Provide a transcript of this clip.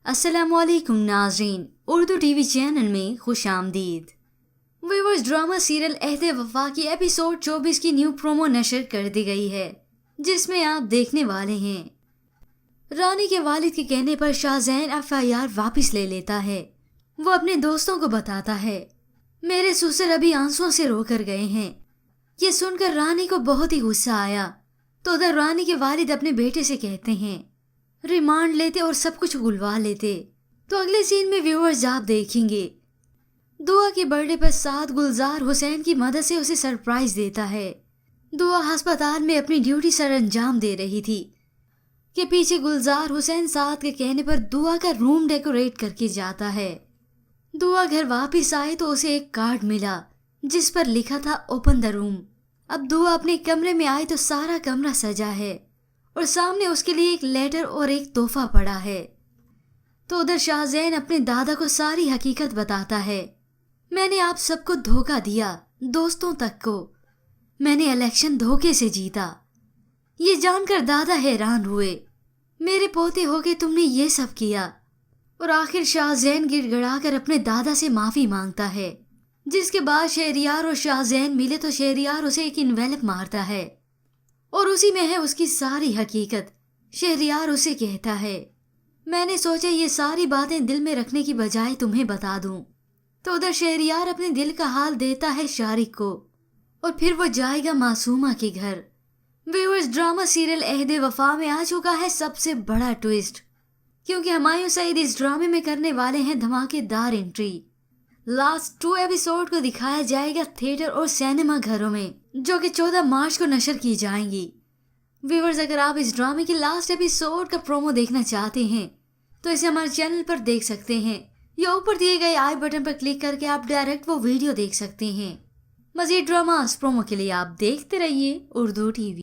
अस्सलाम वालेकुम नाज़रीन, उर्दू टीवी चैनल में खुश आमदीद। व्यूअर्स, ड्रामा सीरियल अहद वफा की एपिसोड 24 की न्यू प्रोमो नशर कर दी गई है, जिसमें आप देखने वाले हैं रानी के वालिद के कहने पर शाहजैन एफआईआर वापस ले लेता है। वो अपने दोस्तों को बताता है, मेरे ससुर अभी आंसुओं से रोकर गए हैं। ये सुनकर रानी को बहुत ही गुस्सा आया, तो उधर रानी के वालिद अपने बेटे से कहते हैं रिमांड लेते और सब कुछ गुलवा लेते। तो अगले सीन में व्यूअर्स आप देखेंगे दुआ के बर्थडे पर साद गुलजार हुसैन की मदद से उसे सरप्राइज देता है। दुआ अस्पताल में अपनी ड्यूटी सर अंजाम दे रही थी कि पीछे गुलजार हुसैन साद के कहने पर दुआ का रूम डेकोरेट करके जाता है। दुआ घर वापस आए तो उसे एक कार्ड मिला जिस पर लिखा था ओपन द रूम। अब दुआ अपने कमरे में आई तो सारा कमरा सजा है और सामने उसके लिए एक लेटर और एक तोहफा पड़ा है। तो उधर शाहजैन अपने दादा को सारी हकीकत बताता है, मैंने आप सबको धोखा दिया, दोस्तों तक को। मैंने इलेक्शन धोखे से जीता। ये जानकर दादा हैरान हुए, मेरे पोते होके तुमने ये सब किया। और आखिर शाहजैन गिड़गिड़ाकर अपने दादा से माफी मांगता है। जिसके बाद शहरियार और शाहजैन मिले तो शहरियार उसे एक इन्वेलप मारता है और उसी में है उसकी सारी हकीकत। शहरियार उसे कहता है, मैंने सोचा ये सारी बातें दिल में रखने की बजाय तुम्हें बता दूं। तो उधर शहरियार अपने दिल का हाल देता है शारिक को और फिर वो जाएगा मासूमा के घर। व्यूअर्स, ड्रामा सीरियल अहद वफा में आ चुका है सबसे बड़ा ट्विस्ट, क्योंकि हुमायूं सईद इस ड्रामे में करने वाले हैं धमाकेदार एंट्री। लास्ट 2 एपिसोड को दिखाया जाएगा थिएटर और सिनेमा घरों में, जो कि 14 मार्च को नशर की जाएंगी। व्यूअर्स, अगर आप इस ड्रामे के लास्ट एपिसोड का प्रोमो देखना चाहते हैं तो इसे हमारे चैनल पर देख सकते हैं या ऊपर दिए गए आई बटन पर क्लिक करके आप डायरेक्ट वो वीडियो देख सकते हैं। मजीद ड्रामास प्रोमो के लिए आप देखते रहिए उर्दू टीवी।